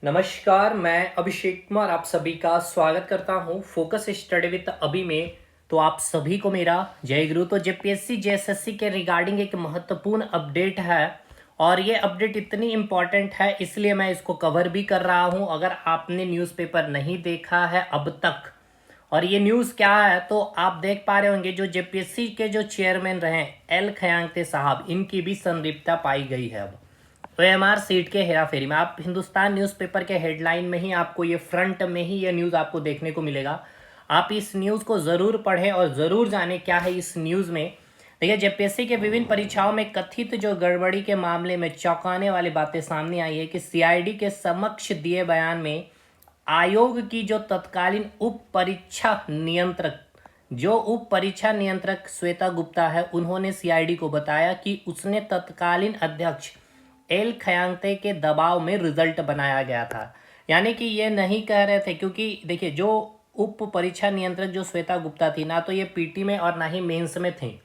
नमस्कार, मैं अभिषेक कुमार आप सभी का स्वागत करता हूं फोकस स्टडी विद अभी में। तो आप सभी को मेरा जय गुरु। तो जेपीएससी जेएसएससी के रिगार्डिंग एक महत्वपूर्ण अपडेट है और ये अपडेट इतनी इम्पॉर्टेंट है इसलिए मैं इसको कवर भी कर रहा हूं। अगर आपने न्यूज़पेपर नहीं देखा है अब तक और ये न्यूज़ क्या है तो आप देख पा रहे होंगे, जो जेपीएससी के जो चेयरमैन रहे एल खयांगते साहब, इनकी भी संलिप्तता पाई गई है अब ओएमआर सीट के हेराफेरी में। आप हिंदुस्तान न्यूज़पेपर के हेडलाइन में ही आपको ये फ्रंट में ही ये न्यूज़ आपको देखने को मिलेगा। आप इस न्यूज़ को ज़रूर पढ़ें और ज़रूर जानें क्या है इस न्यूज़ में। देखिए, जेपीएससी के विभिन्न परीक्षाओं में कथित जो गड़बड़ी के मामले में चौंकाने वाली बातें सामने आई है कि सीआईडी के समक्ष दिए बयान में आयोग की जो तत्कालीन उप परीक्षा नियंत्रक श्वेता गुप्ता है, उन्होंने सीआईडी को बताया कि उसने तत्कालीन अध्यक्ष एल खयांगते के दबाव में रिजल्ट बनाया गया था। यानी कि ये नहीं कह रहे थे, क्योंकि देखिए जो उप परीक्षा नियंत्रक जो श्वेता गुप्ता थी ना, तो ये पीटी में और ना ही मेंस में थी,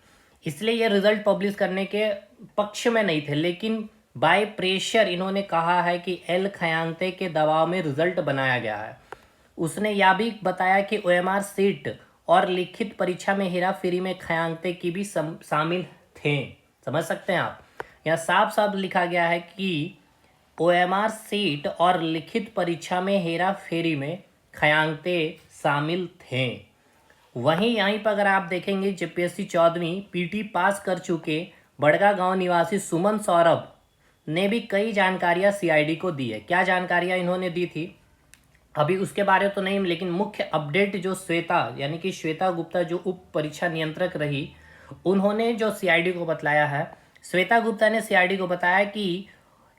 इसलिए ये रिजल्ट पब्लिश करने के पक्ष में नहीं थे। लेकिन बाय प्रेशर इन्होंने कहा है कि एल खयांगते के दबाव में रिजल्ट बनाया गया है। उसने यह भी बताया कि ओएमआर सीट और लिखित परीक्षा में हेराफेरी में खयांगते की भी शामिल थे। समझ सकते हैं आप, यहाँ साफ साफ लिखा गया है कि ओएमआर सीट और लिखित परीक्षा में हेराफेरी में खयांगते शामिल थे। वहीं यहीं पर अगर आप देखेंगे, जेपीएससी 14वीं पीटी पास कर चुके बड़गा गांव निवासी सुमन सौरभ ने भी कई जानकारियां सीआईडी को दी है। क्या जानकारियां इन्होंने दी थी अभी उसके बारे में तो नहीं, लेकिन मुख्य अपडेट जो श्वेता यानी कि श्वेता गुप्ता जो उप परीक्षा नियंत्रक रही, उन्होंने जो सीआईडी को बतलाया है। श्वेता गुप्ता ने सीआईडी को बताया कि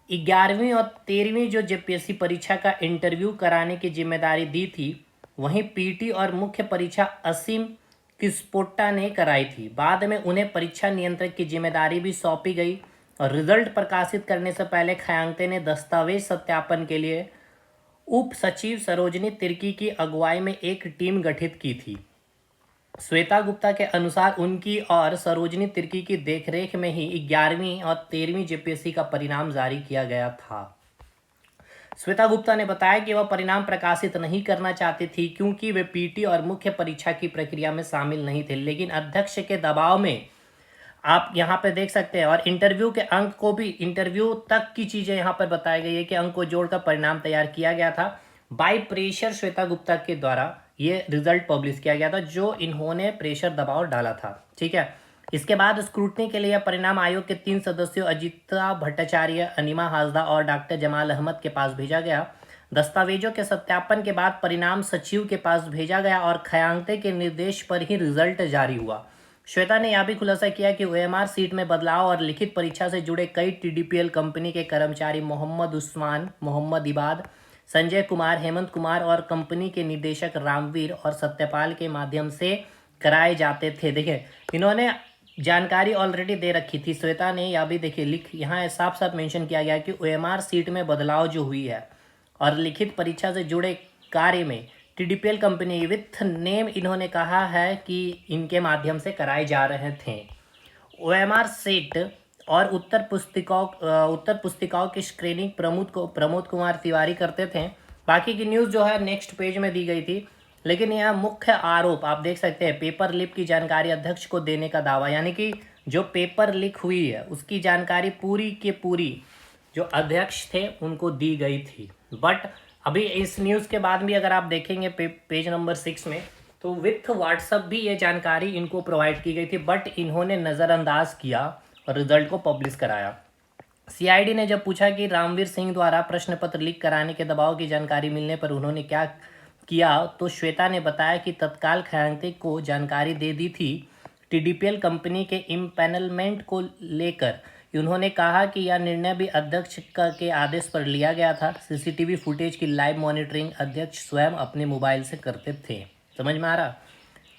11वीं और 13वीं जो जेपीएससी परीक्षा का इंटरव्यू कराने की जिम्मेदारी दी थी, वहीं पीटी और मुख्य परीक्षा असीम किस्पोट्टा ने कराई थी। बाद में उन्हें परीक्षा नियंत्रक की जिम्मेदारी भी सौंपी गई और रिजल्ट प्रकाशित करने से पहले खयांगते ने दस्तावेज सत्यापन के लिए उप सचिव सरोजनी तिर्की की अगुवाई में एक टीम गठित की थी। श्वेता गुप्ता के अनुसार उनकी और सरोजनी तिर्की की देखरेख में ही 11वीं और 13वीं जेपीएससी का परिणाम जारी किया गया था। श्वेता गुप्ता ने बताया कि वह परिणाम प्रकाशित नहीं करना चाहती थी क्योंकि वे पीटी और मुख्य परीक्षा की प्रक्रिया में शामिल नहीं थे, लेकिन अध्यक्ष के दबाव में आप यहाँ पे देख सकते हैं। और इंटरव्यू के अंक को भी, इंटरव्यू तक की चीज़ें यहाँ पर बताई गई है कि अंक को जोड़कर परिणाम तैयार किया गया था। बाय प्रेशर श्वेता गुप्ता के द्वारा ये रिजल्ट पब्लिश किया गया था, जो इन्होंने प्रेशर दबाव डाला था। ठीक है, इसके बाद स्क्रूटनी के लिए परिणाम आयोग के 3 सदस्यों अजिता भट्टाचार्य, अनिमा हासदा और डॉक्टर जमाल अहमद के पास भेजा गया। दस्तावेजों के सत्यापन के बाद परिणाम सचिव के पास भेजा गया और खयांगते के निर्देश पर ही रिजल्ट जारी हुआ। श्वेता ने यह भी खुलासा किया कि ओएमआर सीट में बदलाव और लिखित परीक्षा से जुड़े कई टीडीपीएल कंपनी के कर्मचारी मोहम्मद उस्मान, मोहम्मद इबाद, संजय कुमार, हेमंत कुमार और कंपनी के निदेशक रामवीर और सत्यपाल के माध्यम से कराए जाते थे। देखिए, इन्होंने जानकारी ऑलरेडी दे रखी थी। श्वेता ने यह भी देखिए यहाँ साफ साफ मेंशन किया गया कि ओएमआर सीट में बदलाव जो हुई है और लिखित परीक्षा से जुड़े कार्य में टीडीपीएल कंपनी विथ नेम इन्होंने कहा है कि इनके माध्यम से कराए जा रहे थे। ओएमआर सीट और उत्तर पुस्तिकाओं की स्क्रीनिंग प्रमोद कुमार तिवारी करते थे। बाकी की न्यूज़ जो है नेक्स्ट पेज में दी गई थी, लेकिन यह मुख्य आरोप आप देख सकते हैं, पेपर लीक की जानकारी अध्यक्ष को देने का दावा। यानी कि जो पेपर लीक हुई है उसकी जानकारी पूरी की पूरी जो अध्यक्ष थे उनको दी गई थी। बट अभी इस न्यूज़ के बाद भी अगर आप देखेंगे पेज नंबर 6 में, तो विथ व्हाट्सअप भी ये जानकारी इनको प्रोवाइड की गई थी, बट इन्होंने नज़रअंदाज किया और रिजल्ट को पब्लिश कराया। सीआईडी ने जब पूछा कि रामवीर सिंह द्वारा प्रश्न पत्र लीक कराने के दबाव की जानकारी मिलने पर उन्होंने क्या किया, तो श्वेता ने बताया कि तत्काल खयांगते को जानकारी दे दी थी टीडीपीएल कंपनी के इम्पैनलमेंट को लेकर। उन्होंने कहा कि यह निर्णय भी अध्यक्ष के आदेश पर लिया गया था। सीसीटीवी फुटेज की लाइव मॉनिटरिंग अध्यक्ष स्वयं अपने मोबाइल से करते थे। समझ में आ रहा?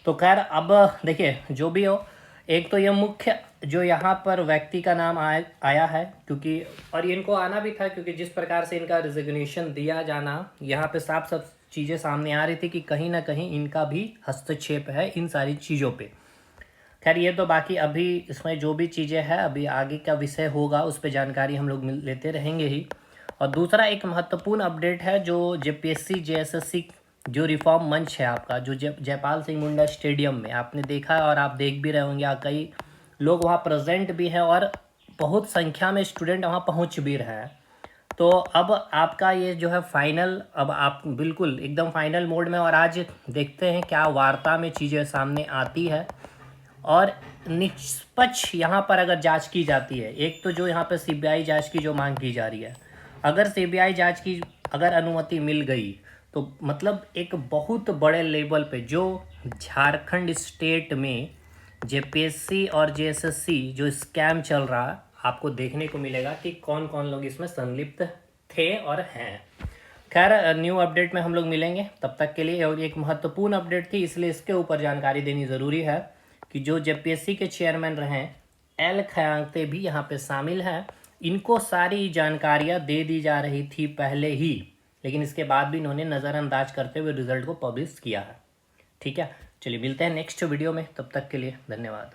तो खैर अब देखिए, जो भी हो, एक तो यह मुख्य जो यहाँ पर व्यक्ति का नाम आया है, क्योंकि और इनको आना भी था, क्योंकि जिस प्रकार से इनका रिजिग्नेशन दिया जाना, यहाँ पे साफ साफ चीज़ें सामने आ रही थी कि कहीं ना कहीं इनका भी हस्तक्षेप है इन सारी चीज़ों पे। खैर ये तो बाकी अभी इसमें जो भी चीज़ें हैं, अभी आगे का विषय होगा उस पर जानकारी हम लोग लेते रहेंगे ही। और दूसरा एक महत्वपूर्ण अपडेट है जो जेपीएससी जेएसएससी जो रिफॉर्म मंच है आपका, जो जयपाल सिंह मुंडा स्टेडियम में आपने देखा है और आप देख भी रहे होंगे, कई लोग वहाँ प्रेजेंट भी हैं और बहुत संख्या में स्टूडेंट वहाँ पहुँच भी रहे हैं। तो अब आपका ये जो है फाइनल, अब आप बिल्कुल एकदम फाइनल मोड में, और आज देखते हैं क्या वार्ता में चीज़ें सामने आती है और निष्पक्ष यहाँ पर अगर जांच की जाती है। एक तो जो यहाँ पर सीबीआई जांच की जो मांग की जा रही है, अगर सीबीआई जांच की अगर अनुमति मिल गई तो मतलब एक बहुत बड़े लेवल पे जो झारखंड स्टेट में जेपीएससी और जेएसएससी जो स्कैम चल रहा, आपको देखने को मिलेगा कि कौन कौन लोग इसमें संलिप्त थे और हैं। खैर न्यू अपडेट में हम लोग मिलेंगे, तब तक के लिए। और एक महत्वपूर्ण अपडेट थी इसलिए इसके ऊपर जानकारी देनी ज़रूरी है कि जो जेपीएससी के चेयरमैन रहे एल खयांगते भी यहाँ पे शामिल हैं। इनको सारी जानकारियाँ दे दी जा रही थी पहले ही, लेकिन इसके बाद भी इन्होंने नज़रअंदाज करते हुए रिजल्ट को पब्लिश किया है। ठीक है, चलिए मिलते हैं नेक्स्ट वीडियो में, तब तक के लिए धन्यवाद।